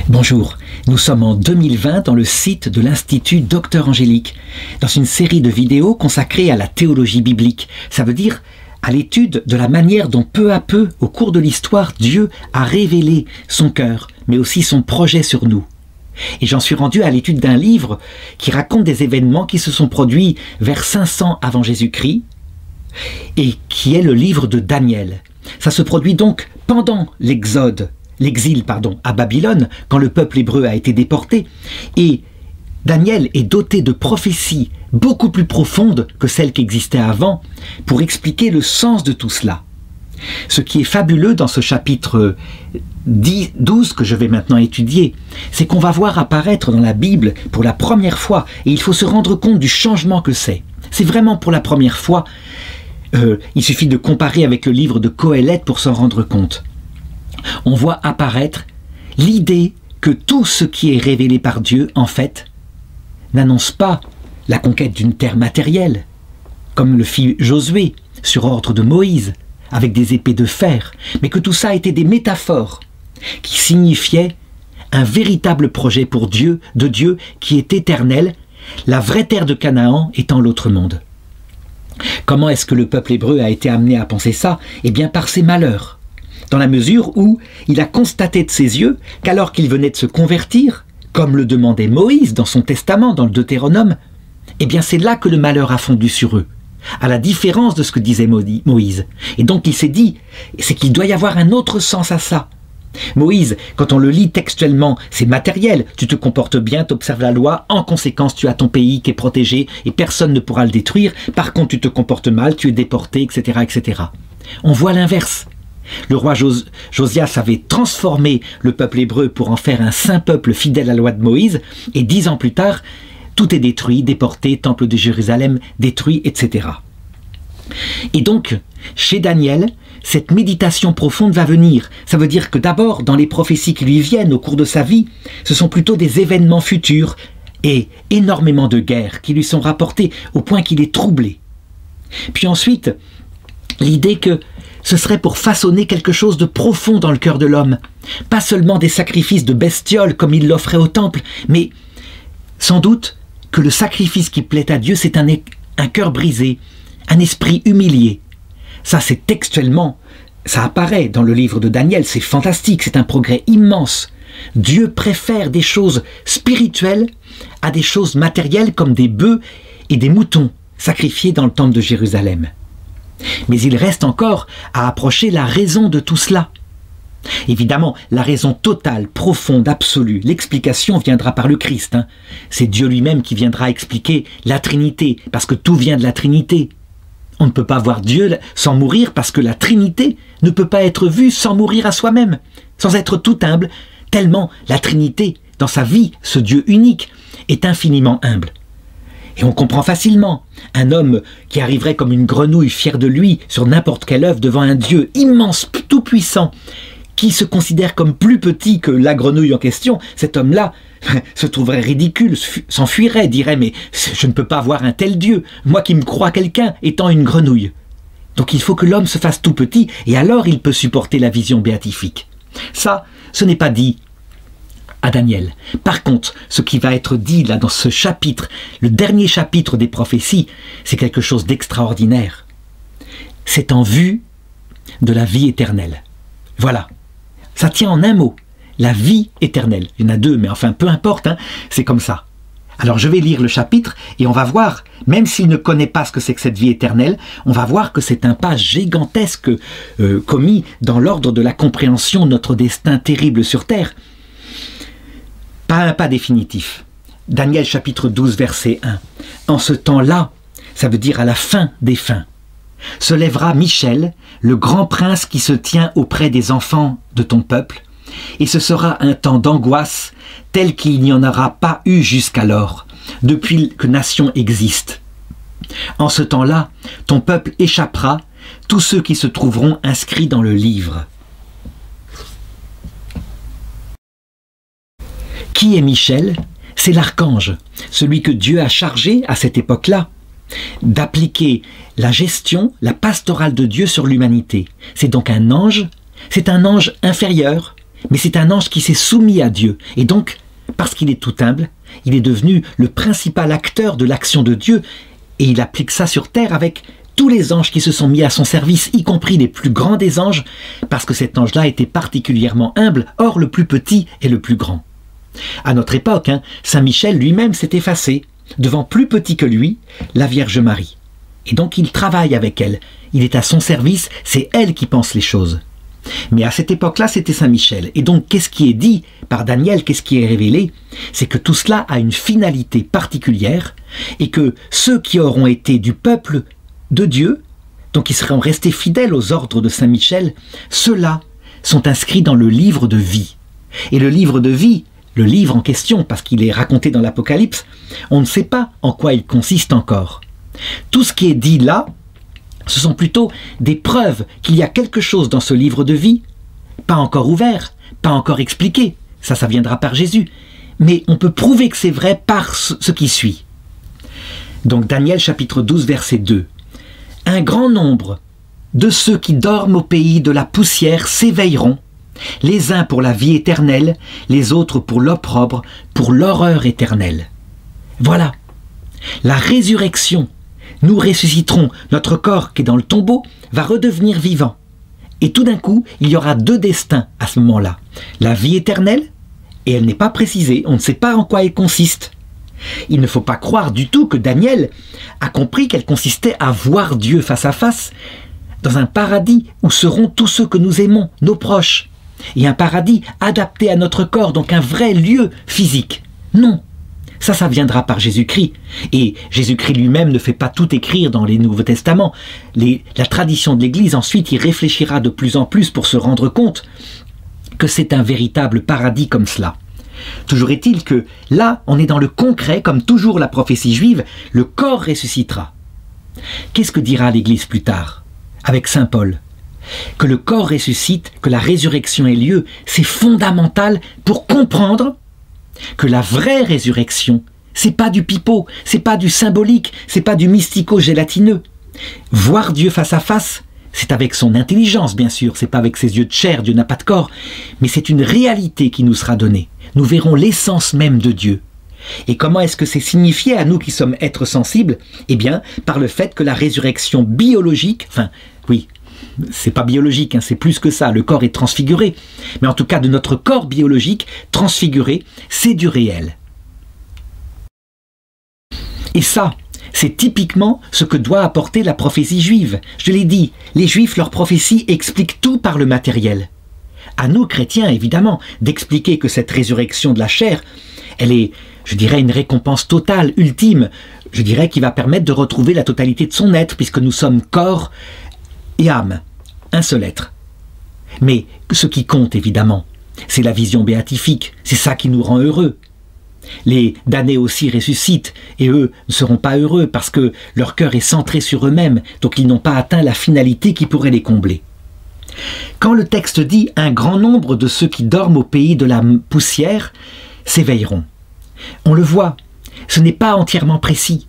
Bonjour, nous sommes en 2020 dans le site de l'Institut Docteur Angélique, dans une série de vidéos consacrée à la théologie biblique. Ça veut dire à l'étude de la manière dont peu à peu, au cours de l'histoire, Dieu a révélé son cœur, mais aussi son projet sur nous. Et j'en suis rendu à l'étude d'un livre qui raconte des événements qui se sont produits vers 500 avant Jésus-Christ, et qui est le livre de Daniel. Ça se produit donc pendant l'exil à Babylone, quand le peuple hébreu a été déporté, et Daniel est doté de prophéties beaucoup plus profondes que celles qui existaient avant pour expliquer le sens de tout cela. Ce qui est fabuleux dans ce chapitre 12 que je vais maintenant étudier, c'est qu'on va voir apparaître dans la Bible pour la première fois, et il faut se rendre compte du changement que c'est. C'est vraiment pour la première fois. Il suffit de comparer avec le livre de Qoéleth pour s'en rendre compte. On voit apparaître l'idée que tout ce qui est révélé par Dieu, en fait, n'annonce pas la conquête d'une terre matérielle, comme le fit Josué sur ordre de Moïse, avec des épées de fer, mais que tout ça était des métaphores qui signifiaient un véritable projet pour Dieu, de Dieu qui est éternel, la vraie terre de Canaan étant l'autre monde. Comment est-ce que le peuple hébreu a été amené à penser ça? Eh bien par ses malheurs, dans la mesure où il a constaté de ses yeux qu'alors qu'il venait de se convertir, comme le demandait Moïse dans son testament, dans le Deutéronome, eh bien c'est là que le malheur a fondu sur eux, à la différence de ce que disait Moïse. Et donc il s'est dit, c'est qu'il doit y avoir un autre sens à ça. Moïse, quand on le lit textuellement, c'est matériel, tu te comportes bien, tu observes la loi, en conséquence tu as ton pays qui est protégé et personne ne pourra le détruire, par contre tu te comportes mal, tu es déporté, etc. etc. On voit l'inverse. Le roi Josias avait transformé le peuple hébreu pour en faire un saint peuple fidèle à la loi de Moïse, et 10 ans plus tard, tout est détruit, déporté, temple de Jérusalem détruit, etc. Et donc, chez Daniel, cette méditation profonde va venir. Ça veut dire que d'abord, dans les prophéties qui lui viennent au cours de sa vie, ce sont plutôt des événements futurs et énormément de guerres qui lui sont rapportés au point qu'il est troublé. Puis ensuite, l'idée que ce serait pour façonner quelque chose de profond dans le cœur de l'homme. Pas seulement des sacrifices de bestioles comme il l'offrait au temple, mais sans doute que le sacrifice qui plaît à Dieu, c'est un cœur brisé, un esprit humilié. Ça, c'est textuellement, ça apparaît dans le livre de Daniel, c'est fantastique, c'est un progrès immense. Dieu préfère des choses spirituelles à des choses matérielles comme des bœufs et des moutons sacrifiés dans le temple de Jérusalem. Mais il reste encore à approcher la raison de tout cela. Évidemment, la raison totale, profonde, absolue, l'explication viendra par le Christ. C'est Dieu lui-même qui viendra expliquer la Trinité, parce que tout vient de la Trinité. On ne peut pas voir Dieu sans mourir parce que la Trinité ne peut pas être vue sans mourir à soi-même, sans être tout humble, tellement la Trinité, dans sa vie, ce Dieu unique, est infiniment humble. Et on comprend facilement un homme qui arriverait comme une grenouille fière de lui sur n'importe quelle œuvre devant un Dieu immense, tout-puissant, qui se considère comme plus petit que la grenouille en question. Cet homme-là se trouverait ridicule, s'enfuirait, dirait « mais je ne peux pas voir un tel Dieu, moi qui me crois quelqu'un étant une grenouille ». Donc il faut que l'homme se fasse tout petit et alors il peut supporter la vision béatifique. Ça, ce n'est pas dit à Daniel. Par contre, ce qui va être dit là dans ce chapitre, le dernier chapitre des prophéties, c'est quelque chose d'extraordinaire. C'est en vue de la vie éternelle. Voilà, ça tient en un mot, la vie éternelle. Il y en a deux, mais enfin peu importe, c'est comme ça. Alors je vais lire le chapitre et on va voir, même s'il ne connaît pas ce que c'est que cette vie éternelle, on va voir que c'est un pas gigantesque commis dans l'ordre de la compréhension de notre destin terrible sur terre. Pas un pas définitif. Daniel chapitre 12 verset 1. En ce temps-là, ça veut dire à la fin des fins, se lèvera Michel, le grand prince qui se tient auprès des enfants de ton peuple, et ce sera un temps d'angoisse tel qu'il n'y en aura pas eu jusqu'alors, depuis que nation existe. En ce temps-là, ton peuple échappera, tous ceux qui se trouveront inscrits dans le livre. Qui est Michel? C'est l'archange, celui que Dieu a chargé à cette époque-là d'appliquer la gestion, la pastorale de Dieu sur l'humanité. C'est donc un ange, c'est un ange inférieur, Mais c'est un ange qui s'est soumis à Dieu. Et donc, parce qu'il est tout humble, il est devenu le principal acteur de l'action de Dieu. Et il applique ça sur terre avec tous les anges qui se sont mis à son service, y compris les plus grands des anges, parce que cet ange-là était particulièrement humble, or le plus petit est le plus grand. À notre époque, Saint Michel lui-même s'est effacé, devant plus petit que lui, la Vierge Marie. Et donc il travaille avec elle, il est à son service, c'est elle qui pense les choses. Mais à cette époque-là, c'était Saint Michel. Et donc, qu'est-ce qui est dit par Daniel, qu'est-ce qui est révélé? C'est que tout cela a une finalité particulière et que ceux qui auront été du peuple de Dieu, donc qui seront restés fidèles aux ordres de Saint Michel, ceux-là sont inscrits dans le livre de vie. Et le livre de vie, le livre en question, parce qu'il est raconté dans l'Apocalypse, on ne sait pas en quoi il consiste encore. Tout ce qui est dit là, ce sont plutôt des preuves qu'il y a quelque chose dans ce livre de vie, pas encore ouvert, pas encore expliqué, ça viendra par Jésus, mais on peut prouver que c'est vrai par ce qui suit. Donc Daniel chapitre 12 verset 2. Un grand nombre de ceux qui dorment au pays de la poussière s'éveilleront, les uns pour la vie éternelle, les autres pour l'opprobre, pour l'horreur éternelle. Voilà, la résurrection. Nous ressusciterons, notre corps qui est dans le tombeau va redevenir vivant. Et tout d'un coup, il y aura deux destins à ce moment-là. La vie éternelle, et elle n'est pas précisée, on ne sait pas en quoi elle consiste. Il ne faut pas croire du tout que Daniel a compris qu'elle consistait à voir Dieu face à face dans un paradis où seront tous ceux que nous aimons, nos proches. Et un paradis adapté à notre corps, donc un vrai lieu physique. Non. Ça viendra par Jésus-Christ. Et Jésus-Christ lui-même ne fait pas tout écrire dans les Nouveaux Testaments. La tradition de l'Église, ensuite, y réfléchira de plus en plus pour se rendre compte que c'est un véritable paradis comme cela. Toujours est-il que là, on est dans le concret, comme toujours la prophétie juive, le corps ressuscitera. Qu'est-ce que dira l'Église plus tard, avec saint Paul? Que le corps ressuscite, que la résurrection ait lieu, c'est fondamental pour comprendre que la vraie résurrection, c'est pas du pipeau, c'est pas du symbolique, c'est pas du mystico-gélatineux. Voir Dieu face à face, c'est avec son intelligence bien sûr, c'est pas avec ses yeux de chair, Dieu n'a pas de corps, mais c'est une réalité qui nous sera donnée. Nous verrons l'essence même de Dieu. Et comment est-ce que c'est signifié à nous qui sommes êtres sensibles? Eh bien, par le fait que la résurrection biologique, enfin, oui, c'est pas biologique, c'est plus que ça, le corps est transfiguré. Mais en tout cas, de notre corps biologique, transfiguré, c'est du réel. Et ça, c'est typiquement ce que doit apporter la prophétie juive. Je l'ai dit, les juifs, leur prophétie explique tout par le matériel. À nous, chrétiens, évidemment, d'expliquer que cette résurrection de la chair, elle est, je dirais, une récompense totale, ultime, je dirais, qui va permettre de retrouver la totalité de son être, puisque nous sommes corps et âme, un seul être. Mais ce qui compte, évidemment, c'est la vision béatifique, c'est ça qui nous rend heureux. Les damnés aussi ressuscitent, et eux ne seront pas heureux parce que leur cœur est centré sur eux-mêmes, donc ils n'ont pas atteint la finalité qui pourrait les combler. Quand le texte dit « un grand nombre de ceux qui dorment au pays de la poussière s'éveilleront », on le voit, ce n'est pas entièrement précis.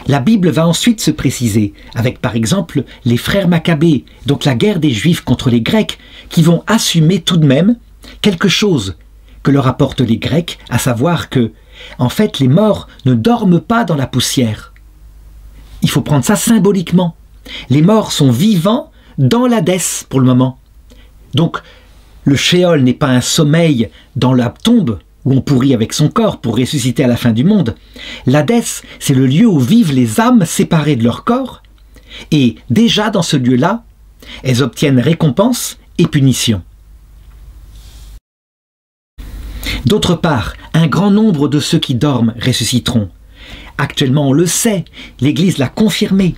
La Bible va ensuite se préciser, avec par exemple les frères Maccabées, donc la guerre des Juifs contre les Grecs, qui vont assumer tout de même quelque chose que leur apportent les Grecs, à savoir que, en fait, les morts ne dorment pas dans la poussière. Il faut prendre ça symboliquement. Les morts sont vivants dans l'Hadès pour le moment. Donc, le Shéol n'est pas un sommeil dans la tombe, où on pourrit avec son corps pour ressusciter à la fin du monde. L'Hadès, c'est le lieu où vivent les âmes séparées de leur corps, et déjà dans ce lieu-là, elles obtiennent récompense et punition. D'autre part, un grand nombre de ceux qui dorment ressusciteront. Actuellement, on le sait, l'Église l'a confirmé.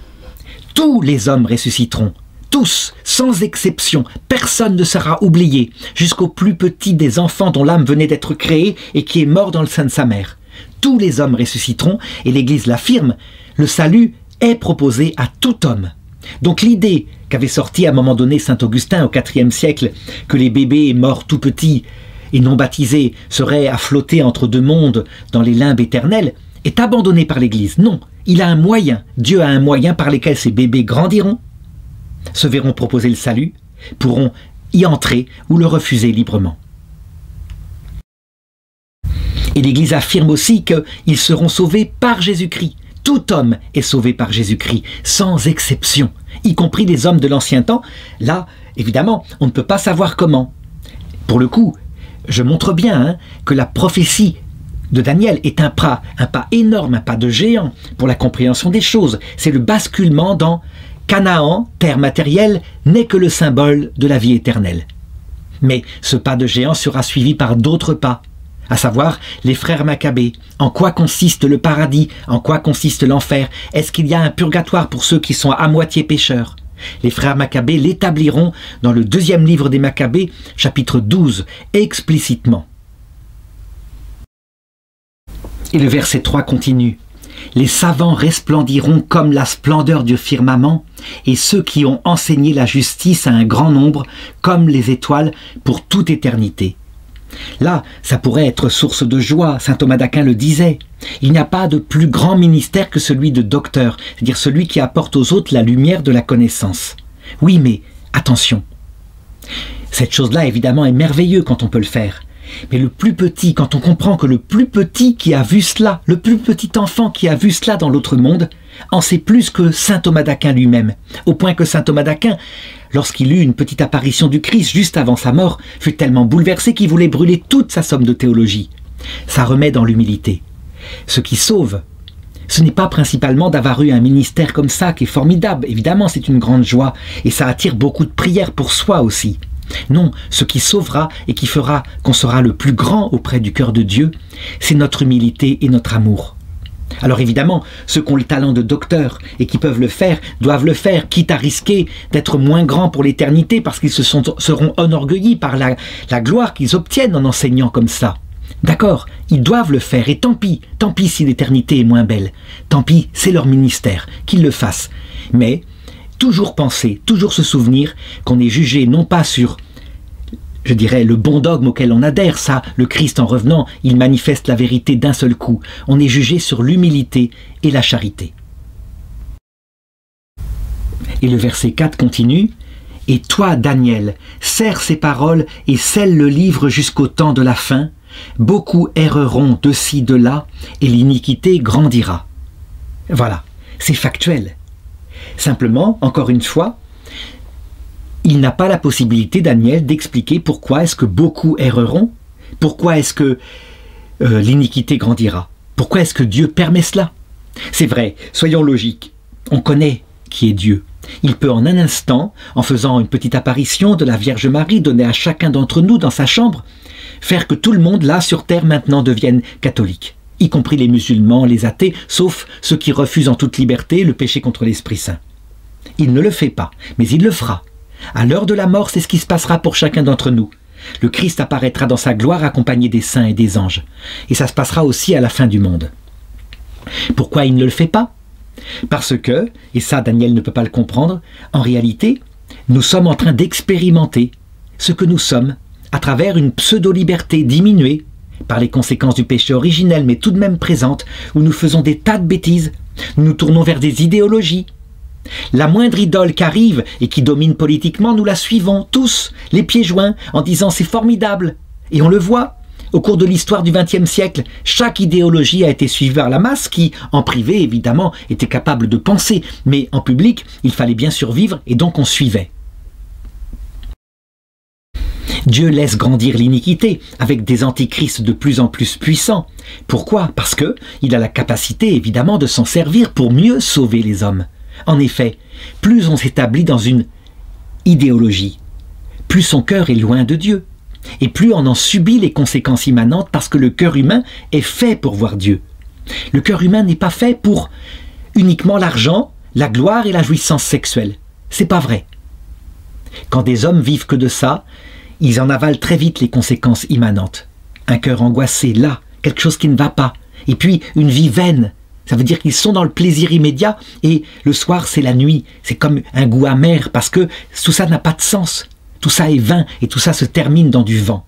Tous les hommes ressusciteront. Tous, sans exception, personne ne sera oublié, jusqu'au plus petit des enfants dont l'âme venait d'être créée et qui est mort dans le sein de sa mère. Tous les hommes ressusciteront, et l'Église l'affirme, le salut est proposé à tout homme. Donc l'idée qu'avait sortie à un moment donné saint Augustin au IVe siècle, que les bébés morts tout petits et non baptisés seraient à flotter entre deux mondes dans les limbes éternelles, est abandonnée par l'Église. Non, il a un moyen, Dieu a un moyen par lequel ces bébés grandiront, se verront proposer le salut, pourront y entrer ou le refuser librement. Et l'Église affirme aussi qu'ils seront sauvés par Jésus-Christ. Tout homme est sauvé par Jésus-Christ, sans exception, y compris les hommes de l'ancien temps. Là, évidemment, on ne peut pas savoir comment. Pour le coup, je montre bien que la prophétie de Daniel est un pas énorme, un pas de géant pour la compréhension des choses. C'est le basculement dans Canaan, terre matérielle, n'est que le symbole de la vie éternelle. Mais ce pas de géant sera suivi par d'autres pas, à savoir les frères Maccabées. En quoi consiste le paradis? En quoi consiste l'enfer? Est-ce qu'il y a un purgatoire pour ceux qui sont à moitié pécheurs? Les frères Maccabées l'établiront dans le 2e livre des Maccabées, chapitre 12, explicitement. Et le verset 3 continue. Les savants resplendiront comme la splendeur du firmament, et ceux qui ont enseigné la justice à un grand nombre, comme les étoiles, pour toute éternité. Là, ça pourrait être source de joie, saint Thomas d'Aquin le disait. Il n'y a pas de plus grand ministère que celui de docteur, c'est-à-dire celui qui apporte aux autres la lumière de la connaissance. Oui, mais attention. Cette chose-là, évidemment, est merveilleuse quand on peut le faire. Mais le plus petit, quand on comprend que le plus petit qui a vu cela, le plus petit enfant qui a vu cela dans l'autre monde, en sait plus que saint Thomas d'Aquin lui-même, au point que saint Thomas d'Aquin, lorsqu'il eut une petite apparition du Christ juste avant sa mort, fut tellement bouleversé qu'il voulait brûler toute sa somme de théologie. Ça remet dans l'humilité. Ce qui sauve, ce n'est pas principalement d'avoir eu un ministère comme ça qui est formidable, évidemment c'est une grande joie, et ça attire beaucoup de prières pour soi aussi. Non, ce qui sauvera et qui fera qu'on sera le plus grand auprès du cœur de Dieu, c'est notre humilité et notre amour. Alors évidemment, ceux qui ont le talent de docteur et qui peuvent le faire, doivent le faire, quitte à risquer d'être moins grands pour l'éternité parce qu'ils seront enorgueillis par la gloire qu'ils obtiennent en enseignant comme ça. D'accord, ils doivent le faire et tant pis si l'éternité est moins belle. Tant pis, c'est leur ministère, qu'ils le fassent. Mais toujours penser, toujours se souvenir qu'on est jugé non pas sur, je dirais, le bon dogme auquel on adhère, ça, le Christ en revenant, il manifeste la vérité d'un seul coup. On est jugé sur l'humilité et la charité. Et le verset 4 continue. « Et toi, Daniel, serre ces paroles et scelle le livre jusqu'au temps de la fin. Beaucoup erreront de ci, de là, et l'iniquité grandira. » Voilà, c'est factuel. Simplement, encore une fois, il n'a pas la possibilité, Daniel, d'expliquer pourquoi est-ce que beaucoup erreront, pourquoi est-ce que l'iniquité grandira, pourquoi est-ce que Dieu permet cela. C'est vrai, soyons logiques, on connaît qui est Dieu. Il peut en un instant, en faisant une petite apparition de la Vierge Marie donnée à chacun d'entre nous dans sa chambre, faire que tout le monde là sur terre maintenant devienne catholique, y compris les musulmans, les athées, sauf ceux qui refusent en toute liberté le péché contre l'Esprit Saint. Il ne le fait pas, mais il le fera. À l'heure de la mort, c'est ce qui se passera pour chacun d'entre nous. Le Christ apparaîtra dans sa gloire accompagné des saints et des anges. Et ça se passera aussi à la fin du monde. Pourquoi il ne le fait pas? Parce que, et ça Daniel ne peut pas le comprendre, en réalité, nous sommes en train d'expérimenter ce que nous sommes à travers une pseudo-liberté diminuée par les conséquences du péché originel, mais tout de même présente, où nous faisons des tas de bêtises, nous nous tournons vers des idéologies. La moindre idole qui arrive et qui domine politiquement, nous la suivons tous, les pieds joints, en disant c'est formidable. Et on le voit, au cours de l'histoire du XXe siècle, chaque idéologie a été suivie par la masse qui, en privé évidemment, était capable de penser, mais en public, il fallait bien survivre et donc on suivait. Dieu laisse grandir l'iniquité avec des antichrists de plus en plus puissants. Pourquoi? Parce qu'il a la capacité évidemment de s'en servir pour mieux sauver les hommes. En effet, plus on s'établit dans une idéologie, plus son cœur est loin de Dieu, et plus on en subit les conséquences immanentes parce que le cœur humain est fait pour voir Dieu. Le cœur humain n'est pas fait pour uniquement l'argent, la gloire et la jouissance sexuelle. C'est pas vrai. Quand des hommes vivent que de ça, ils en avalent très vite les conséquences immanentes. Un cœur angoissé, là, quelque chose qui ne va pas. Et puis, une vie vaine. Ça veut dire qu'ils sont dans le plaisir immédiat et le soir, c'est la nuit. C'est comme un goût amer parce que tout ça n'a pas de sens. Tout ça est vain et tout ça se termine dans du vent.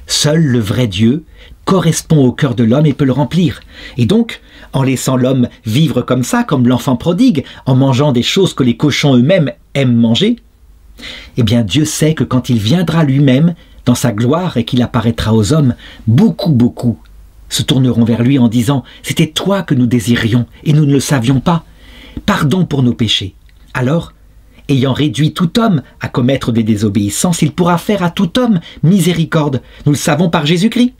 Seul le vrai Dieu correspond au cœur de l'homme et peut le remplir. Et donc, en laissant l'homme vivre comme ça, comme l'enfant prodigue, en mangeant des choses que les cochons eux-mêmes aiment manger, eh bien Dieu sait que quand il viendra lui-même dans sa gloire et qu'il apparaîtra aux hommes, beaucoup se tourneront vers lui en disant « C'était toi que nous désirions et nous ne le savions pas. Pardon pour nos péchés. » Alors, ayant réduit tout homme à commettre des désobéissances, il pourra faire à tout homme miséricorde. Nous le savons par Jésus-Christ.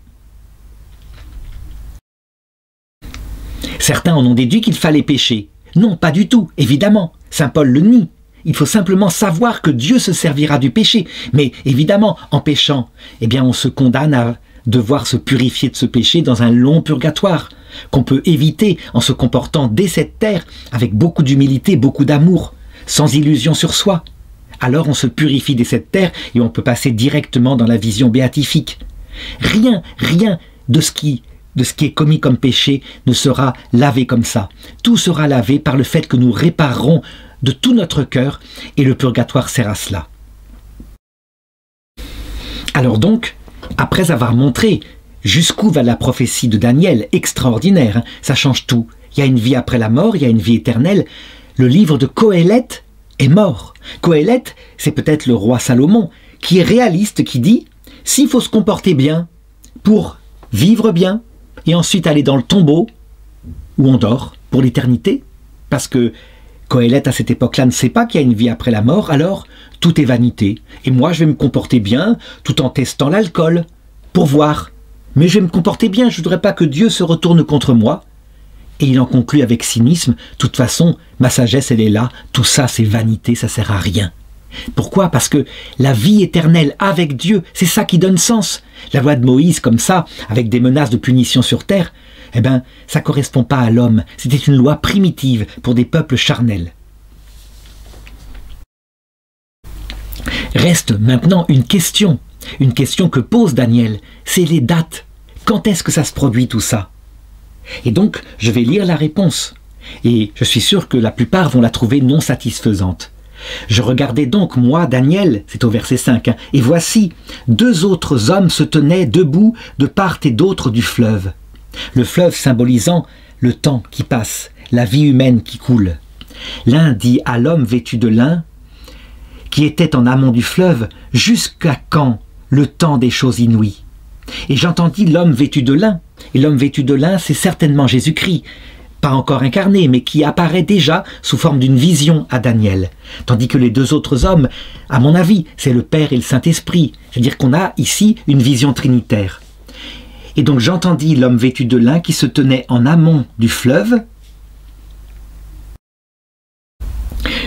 Certains en ont déduit qu'il fallait pécher. Non, pas du tout, évidemment. Saint Paul le nie. Il faut simplement savoir que Dieu se servira du péché. Mais évidemment, en péchant, eh bien, on se condamne à devoir se purifier de ce péché dans un long purgatoire, qu'on peut éviter en se comportant dès cette terre avec beaucoup d'humilité, beaucoup d'amour, sans illusion sur soi. Alors on se purifie dès cette terre et on peut passer directement dans la vision béatifique. Rien de ce qui est commis comme péché ne sera lavé comme ça. Tout sera lavé par le fait que nous réparerons de tout notre cœur, et le purgatoire sert à cela. Alors donc, après avoir montré jusqu'où va la prophétie de Daniel, extraordinaire, hein, ça change tout. Il y a une vie après la mort, il y a une vie éternelle. Le livre de Qoéleth est mort. Qoéleth, c'est peut-être le roi Salomon, qui est réaliste, qui dit « S'il faut se comporter bien pour vivre bien, et ensuite aller dans le tombeau, où on dort, pour l'éternité, parce que Qoéleth, à cette époque-là, ne sait pas qu'il y a une vie après la mort, alors tout est vanité. Et moi, je vais me comporter bien, tout en testant l'alcool, pour voir. Mais je vais me comporter bien, je ne voudrais pas que Dieu se retourne contre moi. » Et il en conclut avec cynisme, « De toute façon, ma sagesse, elle est là, tout ça, c'est vanité, ça sert à rien. » Pourquoi? Parce que la vie éternelle avec Dieu, c'est ça qui donne sens. La loi de Moïse, comme ça, avec des menaces de punition sur terre, eh bien, ça ne correspond pas à l'homme. C'était une loi primitive pour des peuples charnels. Reste maintenant une question que pose Daniel, c'est les dates. Quand est-ce que ça se produit tout ça? Et donc, je vais lire la réponse. Et je suis sûr que la plupart vont la trouver non satisfaisante. Je regardais donc, moi, Daniel, c'est au verset 5, hein, et voici, 2 autres hommes se tenaient debout de part et d'autre du fleuve. Le fleuve symbolisant le temps qui passe, la vie humaine qui coule. L'un dit à l'homme vêtu de lin, qui était en amont du fleuve, « Jusqu'à quand le temps des choses inouïes ?» Et j'entendis l'homme vêtu de lin. Et l'homme vêtu de lin, c'est certainement Jésus-Christ, pas encore incarné, mais qui apparaît déjà sous forme d'une vision à Daniel. Tandis que les 2 autres hommes, à mon avis, c'est le Père et le Saint-Esprit. C'est-à-dire qu'on a ici une vision trinitaire. Et donc j'entendis l'homme vêtu de lin qui se tenait en amont du fleuve.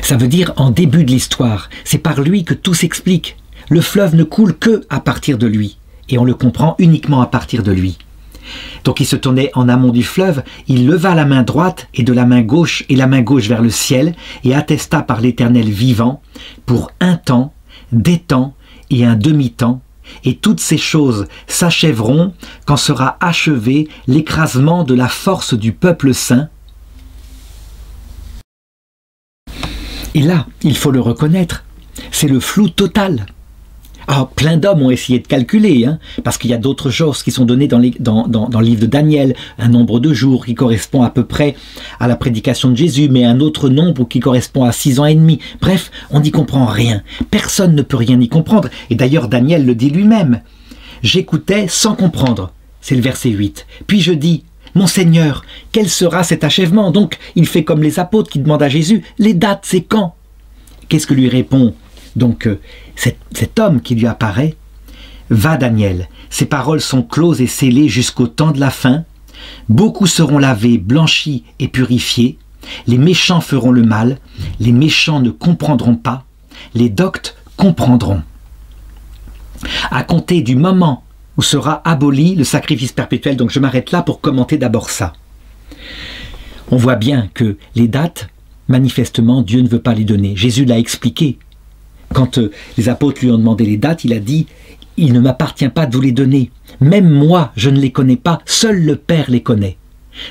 Ça veut dire en début de l'histoire. C'est par lui que tout s'explique. Le fleuve ne coule que à partir de lui. Et on le comprend uniquement à partir de lui. Donc il se tenait en amont du fleuve, il leva la main droite et de la main gauche et la main gauche vers le ciel et attesta par l'Éternel vivant pour un temps, des temps et un demi-temps, et toutes ces choses s'achèveront quand sera achevé l'écrasement de la force du peuple saint. Et là, il faut le reconnaître, c'est le flou total. Alors, plein d'hommes ont essayé de calculer, hein, parce qu'il y a d'autres choses qui sont données dans le livre de Daniel, un nombre de jours qui correspond à peu près à la prédication de Jésus, mais un autre nombre qui correspond à 6 ans et demi. Bref, on n'y comprend rien. Personne ne peut rien y comprendre. Et d'ailleurs, Daniel le dit lui-même. « J'écoutais sans comprendre ». C'est le verset 8. Puis je dis « Mon Seigneur, quel sera cet achèvement ?» Donc, il fait comme les apôtres qui demandent à Jésus « Les dates, c'est quand ?» Qu'est-ce que lui répond donc cet homme qui lui apparaît? « Va Daniel, ces paroles sont closes et scellées jusqu'au temps de la fin. Beaucoup seront lavés, blanchis et purifiés. Les méchants feront le mal, les méchants ne comprendront pas, les doctes comprendront. À compter du moment où sera aboli le sacrifice perpétuel. » Donc je m'arrête là pour commenter d'abord ça. On voit bien que les dates, manifestement, Dieu ne veut pas les donner. Jésus l'a expliqué. Quand les apôtres lui ont demandé les dates, il a dit « Il ne m'appartient pas de vous les donner. Même moi, je ne les connais pas. Seul le Père les connaît. »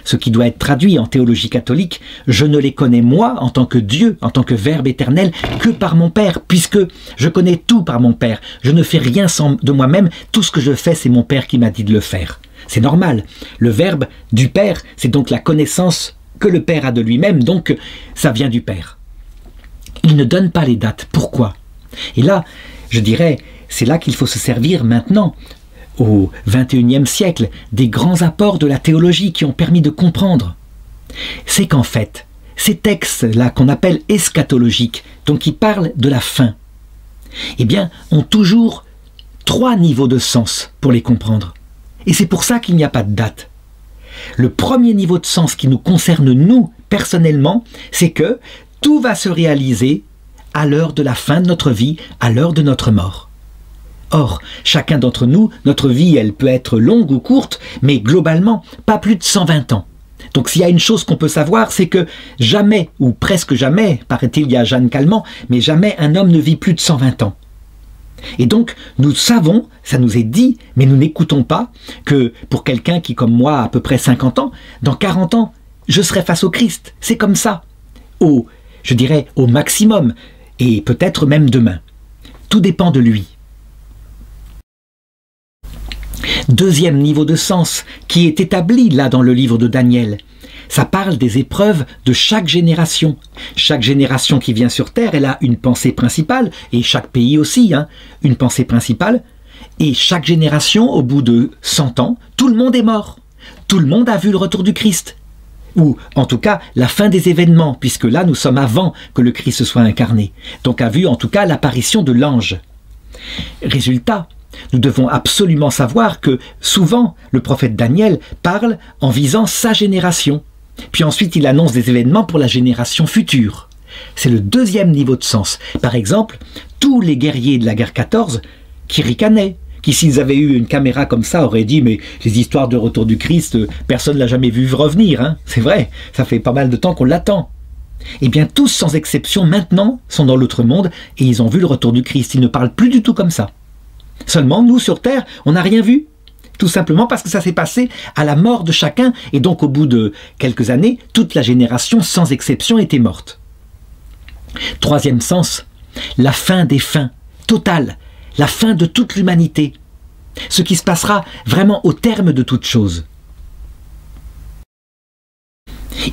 Ce qui doit être traduit en théologie catholique, « Je ne les connais moi, en tant que Dieu, en tant que Verbe éternel, que par mon Père, puisque je connais tout par mon Père. Je ne fais rien de moi-même. Tout ce que je fais, c'est mon Père qui m'a dit de le faire. » C'est normal. Le Verbe du Père, c'est donc la connaissance que le Père a de lui-même, donc ça vient du Père. Il ne donne pas les dates. Pourquoi ? Et là, je dirais, c'est là qu'il faut se servir maintenant au XXIe siècle, des grands apports de la théologie qui ont permis de comprendre, c'est qu'en fait, ces textes-là qu'on appelle eschatologiques, donc qui parlent de la fin, eh bien, ont toujours 3 niveaux de sens pour les comprendre. Et c'est pour ça qu'il n'y a pas de date. Le premier niveau de sens qui nous concerne nous, personnellement, c'est que tout va se réaliser à l'heure de la fin de notre vie, à l'heure de notre mort. Or, chacun d'entre nous, notre vie, elle peut être longue ou courte, mais globalement, pas plus de 120 ans. Donc s'il y a une chose qu'on peut savoir, c'est que jamais, ou presque jamais, paraît-il, il y a Jeanne Calment, mais jamais un homme ne vit plus de 120 ans. Et donc, nous savons, ça nous est dit, mais nous n'écoutons pas, que pour quelqu'un qui, comme moi, a à peu près 50 ans, dans 40 ans, je serai face au Christ. C'est comme ça. Je dirais, au maximum, et peut-être même demain. Tout dépend de lui. Deuxième niveau de sens, qui est établi là dans le livre de Daniel. Ça parle des épreuves de chaque génération. Chaque génération qui vient sur Terre, elle a une pensée principale, et chaque pays aussi, une pensée principale. Et chaque génération, au bout de 100 ans, tout le monde est mort. Tout le monde a vu le retour du Christ. Ou, en tout cas, la fin des événements, puisque là, nous sommes avant que le Christ soit incarné. Donc, a vu, en tout cas, l'apparition de l'ange. Résultat, nous devons absolument savoir que, souvent, le prophète Daniel parle en visant sa génération. Puis ensuite, il annonce des événements pour la génération future. C'est le deuxième niveau de sens. Par exemple, tous les guerriers de la guerre 14 qui ricanaient, qui s'ils avaient eu une caméra comme ça auraient dit « mais les histoires de retour du Christ, personne ne l'a jamais vu revenir, c'est vrai, ça fait pas mal de temps qu'on l'attend ». Eh bien tous sans exception maintenant sont dans l'autre monde et ils ont vu le retour du Christ, ils ne parlent plus du tout comme ça. Seulement nous sur Terre, on n'a rien vu. Tout simplement parce que ça s'est passé à la mort de chacun et donc au bout de quelques années, toute la génération sans exception était morte. Troisième sens, la fin des fins, totale. La fin de toute l'humanité, ce qui se passera vraiment au terme de toute chose.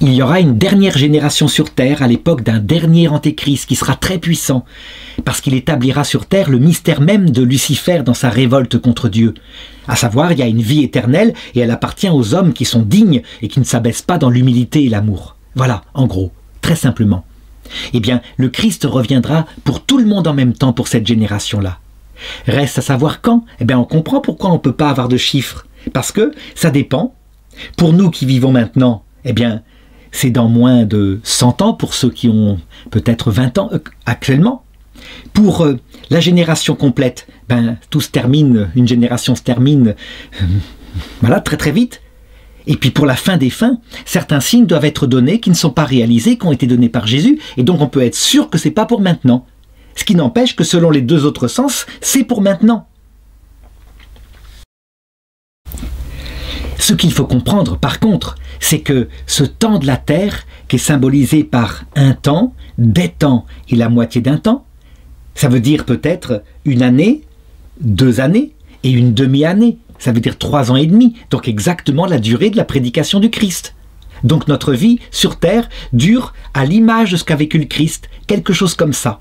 Il y aura une dernière génération sur Terre à l'époque d'un dernier antéchrist qui sera très puissant, parce qu'il établira sur Terre le mystère même de Lucifer dans sa révolte contre Dieu. À savoir, il y a une vie éternelle et elle appartient aux hommes qui sont dignes et qui ne s'abaissent pas dans l'humilité et l'amour. Voilà, en gros, très simplement. Eh bien, le Christ reviendra pour tout le monde en même temps pour cette génération-là. Reste à savoir quand. Eh bien, on comprend pourquoi on ne peut pas avoir de chiffres. Parce que ça dépend. Pour nous qui vivons maintenant, eh bien, c'est dans moins de 100 ans pour ceux qui ont peut-être 20 ans actuellement. Pour la génération complète, tout se termine, une génération se termine voilà, très très vite. Et puis pour la fin des fins, certains signes doivent être donnés qui ne sont pas réalisés, qui ont été donnés par Jésus, et donc on peut être sûr que ce n'est pas pour maintenant. Ce qui n'empêche que selon les deux autres sens, c'est pour maintenant. Ce qu'il faut comprendre, par contre, c'est que ce temps de la Terre, qui est symbolisé par un temps, des temps et la moitié d'un temps, ça veut dire peut-être une année, 2 années et une demi-année. Ça veut dire 3 ans et demi, donc exactement la durée de la prédication du Christ. Donc notre vie sur Terre dure à l'image de ce qu'a vécu le Christ, quelque chose comme ça.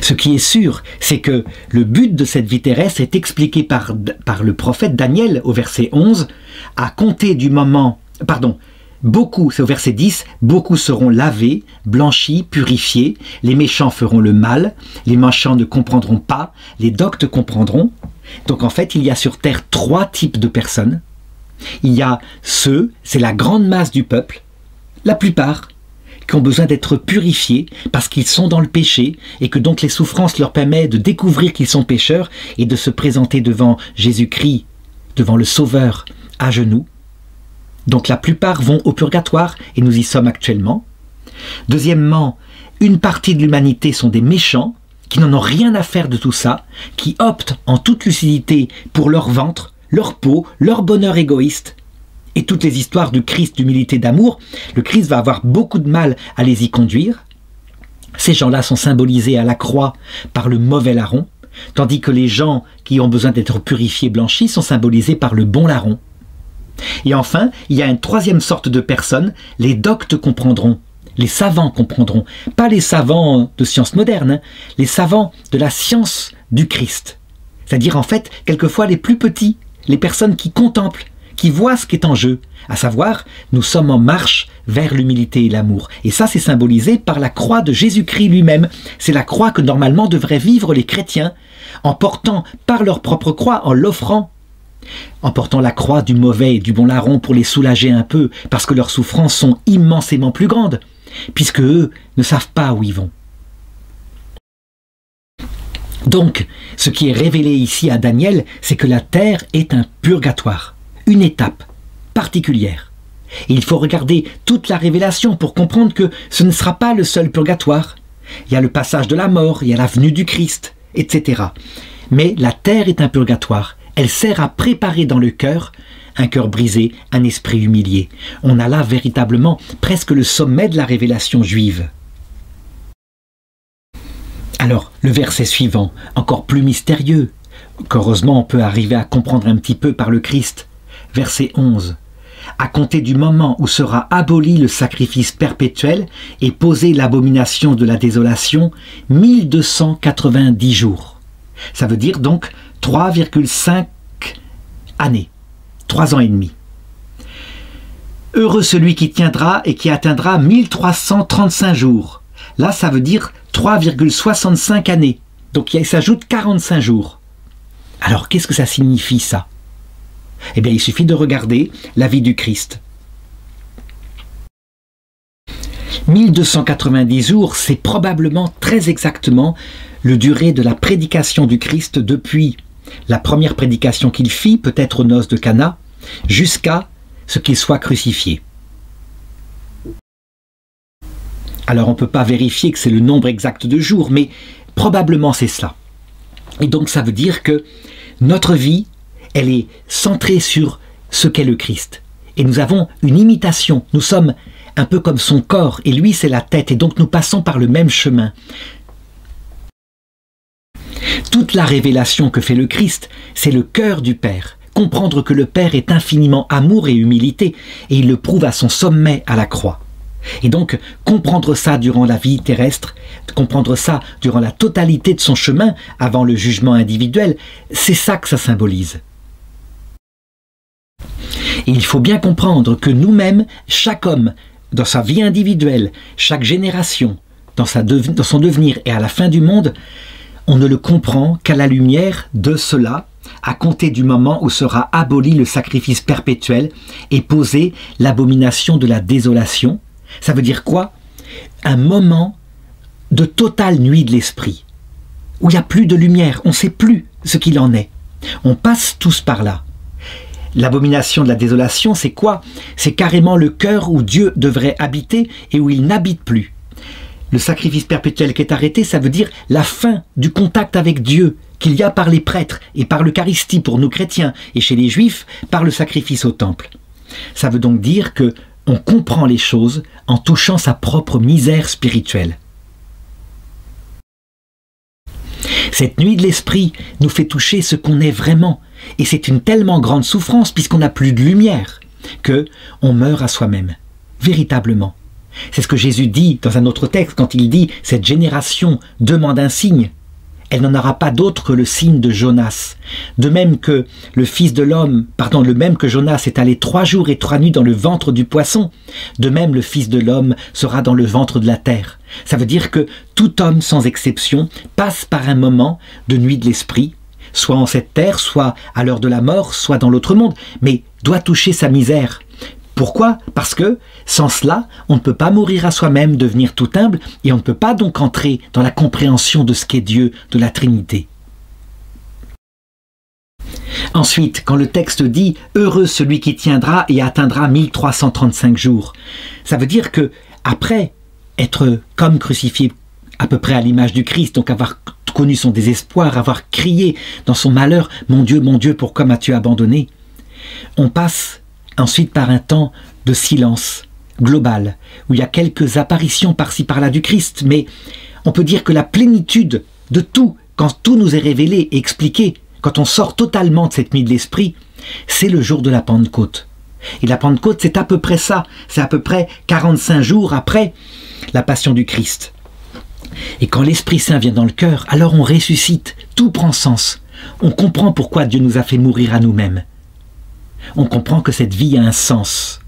Ce qui est sûr, c'est que le but de cette vie terrestre est expliqué par le prophète Daniel au verset 11, à compter du moment... Beaucoup, c'est au verset 10, beaucoup seront lavés, blanchis, purifiés, les méchants feront le mal, les méchants ne comprendront pas, les doctes comprendront. Donc en fait, il y a sur terre 3 types de personnes. Il y a ceux, c'est la grande masse du peuple, la plupart, qui ont besoin d'être purifiés parce qu'ils sont dans le péché et que donc les souffrances leur permettent de découvrir qu'ils sont pécheurs et de se présenter devant Jésus-Christ, devant le Sauveur, à genoux. Donc la plupart vont au purgatoire et nous y sommes actuellement. Deuxièmement, une partie de l'humanité sont des méchants qui n'en ont rien à faire de tout ça, qui optent en toute lucidité pour leur ventre, leur peau, leur bonheur égoïste. Et toutes les histoires du Christ, d'humilité, d'amour, le Christ va avoir beaucoup de mal à les y conduire. Ces gens-là sont symbolisés à la croix par le mauvais larron, tandis que les gens qui ont besoin d'être purifiés, blanchis, sont symbolisés par le bon larron. Et enfin, il y a une troisième sorte de personnes, les doctes comprendront, les savants comprendront, pas les savants de sciences modernes, les savants de la science du Christ. c'est-à-dire en fait quelquefois les plus petits, les personnes qui contemplent, qui voient ce qui est en jeu, à savoir, nous sommes en marche vers l'humilité et l'amour. Et ça, c'est symbolisé par la croix de Jésus-Christ lui-même. C'est la croix que normalement devraient vivre les chrétiens, en portant par leur propre croix, en l'offrant, en portant la croix du mauvais et du bon larron pour les soulager un peu, parce que leurs souffrances sont immensément plus grandes, puisque eux ne savent pas où ils vont. Donc, ce qui est révélé ici à Daniel, c'est que la terre est un purgatoire, une étape particulière. Et il faut regarder toute la révélation pour comprendre que ce ne sera pas le seul purgatoire. Il y a le passage de la mort, il y a la venue du Christ, etc. Mais la terre est un purgatoire. Elle sert à préparer dans le cœur un cœur brisé, un esprit humilié. On a là véritablement presque le sommet de la révélation juive. Alors, le verset suivant, encore plus mystérieux, qu'heureusement on peut arriver à comprendre un petit peu par le Christ. Verset 11. À compter du moment où sera aboli le sacrifice perpétuel et posée l'abomination de la désolation, 1290 jours. Ça veut dire donc 3,5 années, 3 ans et demi. Heureux celui qui tiendra et qui atteindra 1335 jours. Là, ça veut dire 3,65 années. Donc il s'ajoute 45 jours. Alors qu'est-ce que ça signifie ça? Eh bien, il suffit de regarder la vie du Christ. 1290 jours, c'est probablement très exactement le durée de la prédication du Christ depuis la première prédication qu'il fit, peut-être aux noces de Cana, jusqu'à ce qu'il soit crucifié. Alors on ne peut pas vérifier que c'est le nombre exact de jours, mais probablement c'est cela. Et donc ça veut dire que notre vie, elle est centrée sur ce qu'est le Christ. Et nous avons une imitation, nous sommes un peu comme son corps, et lui c'est la tête, et donc nous passons par le même chemin. Toute la révélation que fait le Christ, c'est le cœur du Père. Comprendre que le Père est infiniment amour et humilité, et il le prouve à son sommet à la croix. Et donc, comprendre ça durant la vie terrestre, comprendre ça durant la totalité de son chemin, avant le jugement individuel, c'est ça que ça symbolise. Et il faut bien comprendre que nous-mêmes, chaque homme, dans sa vie individuelle, chaque génération, dans son devenir et à la fin du monde, on ne le comprend qu'à la lumière de cela, à compter du moment où sera aboli le sacrifice perpétuel et posée l'abomination de la désolation. Ça veut dire quoi? Un moment de totale nuit de l'esprit, où il n'y a plus de lumière, on ne sait plus ce qu'il en est. On passe tous par là. L'abomination de la désolation, c'est quoi? C'est carrément le cœur où Dieu devrait habiter et où il n'habite plus. Le sacrifice perpétuel qui est arrêté, ça veut dire la fin du contact avec Dieu qu'il y a par les prêtres et par l'Eucharistie pour nous chrétiens et chez les Juifs par le sacrifice au temple. Ça veut donc dire que on comprend les choses en touchant sa propre misère spirituelle. Cette nuit de l'esprit nous fait toucher ce qu'on est vraiment, et c'est une tellement grande souffrance puisqu'on n'a plus de lumière, que on meurt à soi-même, véritablement. C'est ce que Jésus dit dans un autre texte quand il dit « Cette génération demande un signe ». Elle n'en aura pas d'autre que le signe de Jonas. De même que le même que Jonas est allé 3 jours et 3 nuits dans le ventre du poisson, de même le Fils de l'homme sera dans le ventre de la terre. Ça veut dire que tout homme, sans exception, passe par un moment de nuit de l'esprit, soit en cette terre, soit à l'heure de la mort, soit dans l'autre monde, mais doit toucher sa misère. Pourquoi? Parce que, sans cela, on ne peut pas mourir à soi-même, devenir tout humble, et on ne peut pas donc entrer dans la compréhension de ce qu'est Dieu, de la Trinité. Ensuite, quand le texte dit « Heureux celui qui tiendra et atteindra 1335 jours », ça veut dire que, après être comme crucifié à peu près à l'image du Christ, donc avoir connu son désespoir, avoir crié dans son malheur « Mon Dieu, pourquoi m'as-tu abandonné ?» on passe ensuite par un temps de silence global, où il y a quelques apparitions par-ci par-là du Christ, mais on peut dire que la plénitude de tout, quand tout nous est révélé et expliqué, quand on sort totalement de cette nuit de l'esprit, c'est le jour de la Pentecôte. Et la Pentecôte, c'est à peu près ça, c'est à peu près 45 jours après la passion du Christ. Et quand l'Esprit Saint vient dans le cœur, alors on ressuscite, tout prend sens. on comprend pourquoi Dieu nous a fait mourir à nous-mêmes. On comprend que cette vie a un sens.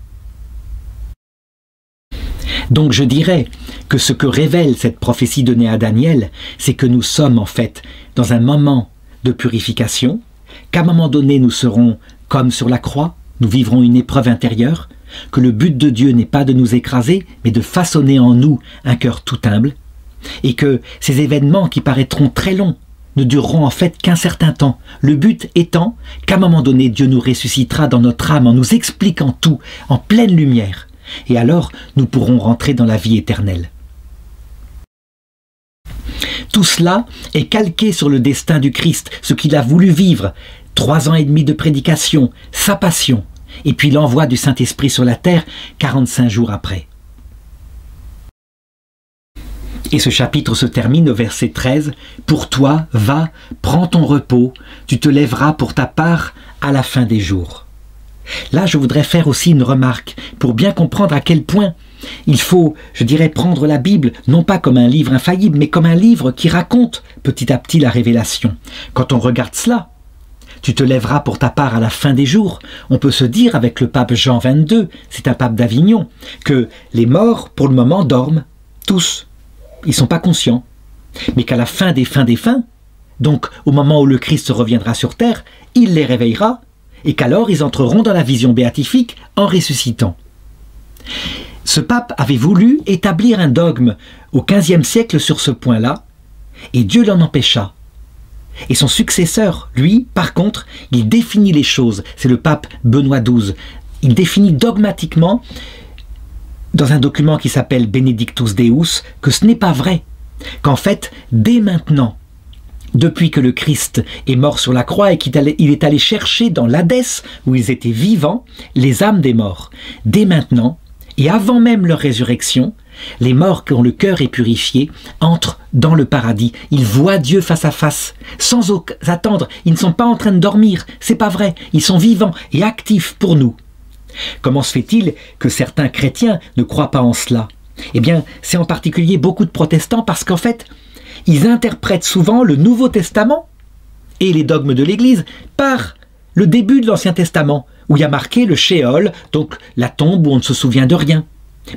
Donc je dirais que ce que révèle cette prophétie donnée à Daniel, c'est que nous sommes en fait dans un moment de purification, qu'à un moment donné nous serons comme sur la croix, nous vivrons une épreuve intérieure, que le but de Dieu n'est pas de nous écraser, mais de façonner en nous un cœur tout humble, et que ces événements qui paraîtront très longs ne dureront en fait qu'un certain temps. Le but étant qu'à un moment donné, Dieu nous ressuscitera dans notre âme en nous expliquant tout, en pleine lumière, et alors nous pourrons rentrer dans la vie éternelle. Tout cela est calqué sur le destin du Christ, ce qu'il a voulu vivre, 3 ans et demi de prédication, sa passion, et puis l'envoi du Saint-Esprit sur la terre 45 jours après. Et ce chapitre se termine au verset 13. « Pour toi, va, prends ton repos, tu te lèveras pour ta part à la fin des jours. » Là, je voudrais faire aussi une remarque pour bien comprendre à quel point il faut, je dirais, prendre la Bible, non pas comme un livre infaillible, mais comme un livre qui raconte petit à petit la révélation. Quand on regarde cela, tu te lèveras pour ta part à la fin des jours. On peut se dire avec le pape Jean XXII, c'est un pape d'Avignon, que les morts, pour le moment, dorment, tous. Ils ne sont pas conscients. Mais qu'à la fin des fins, donc au moment où le Christ reviendra sur terre, il les réveillera, et qu'alors ils entreront dans la vision béatifique en ressuscitant. Ce pape avait voulu établir un dogme au XVe siècle sur ce point-là, et Dieu l'en empêcha. Et son successeur, lui, par contre, il définit les choses. C'est le pape Benoît XII. Il définit dogmatiquement, dans un document qui s'appelle Benedictus Deus, que ce n'est pas vrai. Qu'en fait, dès maintenant, depuis que le Christ est mort sur la croix et qu'il est allé chercher dans l'Hadès, où ils étaient vivants, les âmes des morts. Dès maintenant, et avant même leur résurrection, les morts qui ont le cœur est purifié entrent dans le paradis. Ils voient Dieu face à face, sans attendre. Ils ne sont pas en train de dormir, c'est pas vrai. Ils sont vivants et actifs pour nous. Comment se fait-il que certains chrétiens ne croient pas en cela? Eh bien, c'est en particulier beaucoup de protestants parce qu'en fait, ils interprètent souvent le Nouveau Testament et les dogmes de l'Église par le début de l'Ancien Testament, où il y a marqué le Sheol, donc la tombe où on ne se souvient de rien.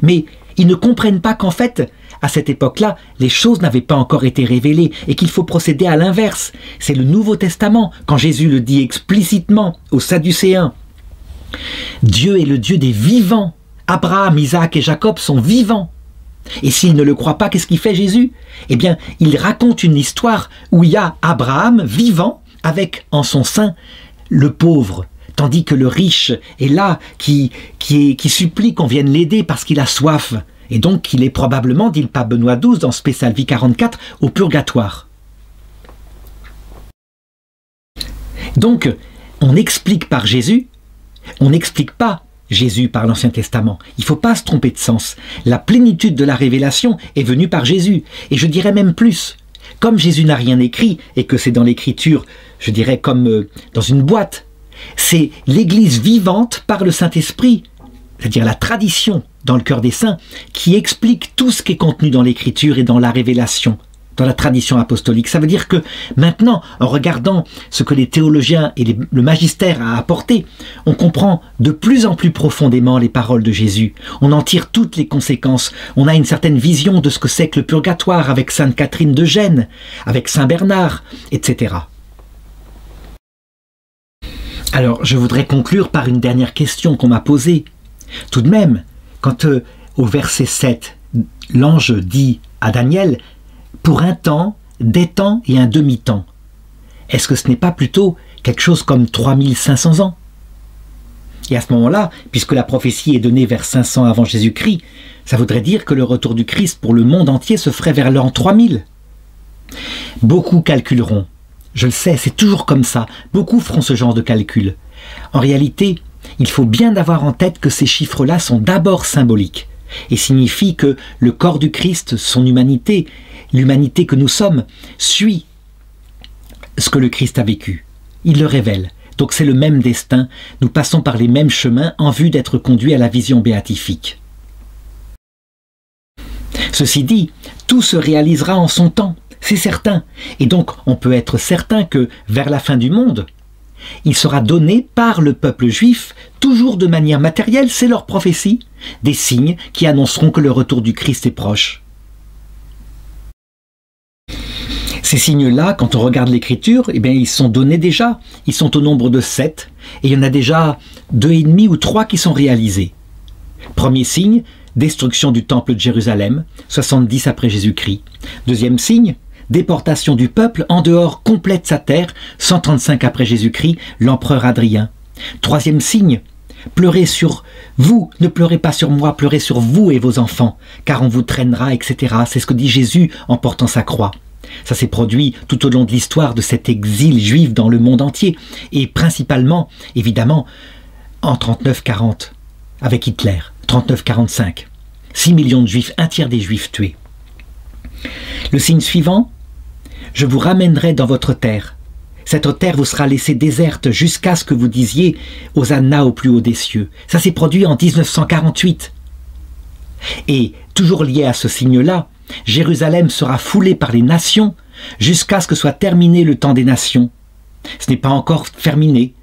Mais ils ne comprennent pas qu'en fait, à cette époque-là, les choses n'avaient pas encore été révélées et qu'il faut procéder à l'inverse. C'est le Nouveau Testament, quand Jésus le dit explicitement aux Sadducéens. Dieu est le Dieu des vivants. Abraham, Isaac et Jacob sont vivants. Et s'ils ne le croient pas, qu'est-ce qu'il fait Jésus? Eh bien, il raconte une histoire où il y a Abraham vivant avec en son sein le pauvre, tandis que le riche est là qui supplie qu'on vienne l'aider parce qu'il a soif. Et donc, il est probablement, dit le pape Benoît XII dans Spésalvi 44, au purgatoire. Donc, on explique par Jésus, on n'explique pas Jésus par l'Ancien Testament. Il ne faut pas se tromper de sens. La plénitude de la révélation est venue par Jésus. Et je dirais même plus. Comme Jésus n'a rien écrit et que c'est dans l'Écriture, je dirais comme dans une boîte, c'est l'Église vivante par le Saint-Esprit, c'est-à-dire la tradition dans le cœur des saints, qui explique tout ce qui est contenu dans l'Écriture et dans la révélation, dans la tradition apostolique. Ça veut dire que maintenant, en regardant ce que les théologiens et le magistère a apporté, on comprend de plus en plus profondément les paroles de Jésus. On en tire toutes les conséquences. On a une certaine vision de ce que c'est que le purgatoire avec Sainte Catherine de Gênes, avec Saint Bernard, etc. Alors, je voudrais conclure par une dernière question qu'on m'a posée. Tout de même, quand au verset 7, l'ange dit à Daniel « pour un temps, des temps et un demi-temps », est-ce que ce n'est pas plutôt quelque chose comme 3500 ans? Et à ce moment-là, puisque la prophétie est donnée vers 500 avant Jésus-Christ, ça voudrait dire que le retour du Christ pour le monde entier se ferait vers l'an 3000. Beaucoup calculeront. Je le sais, c'est toujours comme ça. Beaucoup feront ce genre de calcul. En réalité, il faut bien avoir en tête que ces chiffres-là sont d'abord symboliques et signifient que le corps du Christ, son humanité, l'humanité que nous sommes, suit ce que le Christ a vécu. Il le révèle. Donc c'est le même destin. Nous passons par les mêmes chemins en vue d'être conduits à la vision béatifique. Ceci dit, tout se réalisera en son temps. c'est certain. Et donc, on peut être certain que, vers la fin du monde, il sera donné par le peuple juif, toujours de manière matérielle, c'est leur prophétie, des signes qui annonceront que le retour du Christ est proche. Ces signes-là, quand on regarde l'Écriture, eh bien, ils sont donnés déjà. Ils sont au nombre de 7, et il y en a déjà 2,5 ou 3 qui sont réalisés. Premier signe, destruction du temple de Jérusalem, 70 après Jésus-Christ. Deuxième signe, déportation du peuple en dehors complète de sa terre, 135 après Jésus-Christ, l'empereur Hadrien. Troisième signe, pleurez sur vous, ne pleurez pas sur moi, pleurez sur vous et vos enfants, car on vous traînera, etc. C'est ce que dit Jésus en portant sa croix. Ça s'est produit tout au long de l'histoire de cet exil juif dans le monde entier, et principalement, évidemment, en 39-40, avec Hitler, 39-45. 6 millions de juifs, un tiers des juifs tués. Le signe suivant, je vous ramènerai dans votre terre. Cette terre vous sera laissée déserte jusqu'à ce que vous disiez Hosanna au plus haut des cieux. Ça s'est produit en 1948. Et, toujours lié à ce signe-là, Jérusalem sera foulée par les nations jusqu'à ce que soit terminé le temps des nations. Ce n'est pas encore terminé.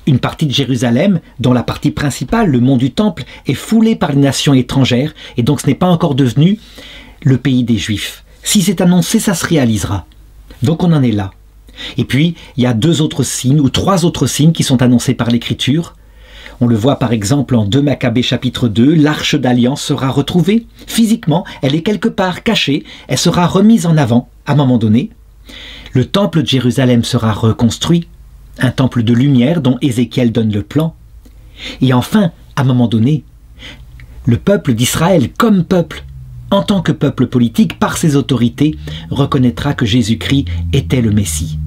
Une partie de Jérusalem, dont la partie principale, le mont du Temple, est foulée par les nations étrangères, et donc ce n'est pas encore devenu le pays des Juifs. Si c'est annoncé, ça se réalisera. Donc on en est là. Et puis, il y a 2 autres signes, ou 3 autres signes qui sont annoncés par l'Écriture. On le voit par exemple en 2 Maccabées chapitre 2, l'arche d'alliance sera retrouvée. Physiquement, elle est quelque part cachée, elle sera remise en avant à un moment donné. Le temple de Jérusalem sera reconstruit, un temple de lumière dont Ézéchiel donne le plan. Et enfin, à un moment donné, le peuple d'Israël comme peuple, en tant que peuple politique, par ses autorités, reconnaîtra que Jésus-Christ était le Messie.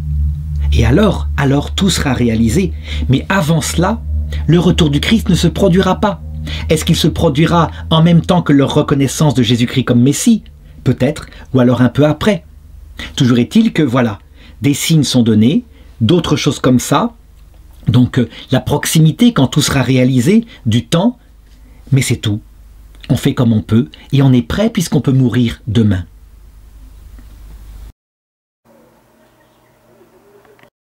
Et alors tout sera réalisé. Mais avant cela, le retour du Christ ne se produira pas. Est-ce qu'il se produira en même temps que leur reconnaissance de Jésus-Christ comme Messie? Peut-être, ou alors un peu après. Toujours est-il que, voilà, des signes sont donnés, d'autres choses comme ça. Donc, la proximité, quand tout sera réalisé, du temps, mais c'est tout. On fait comme on peut, et on est prêt puisqu'on peut mourir demain.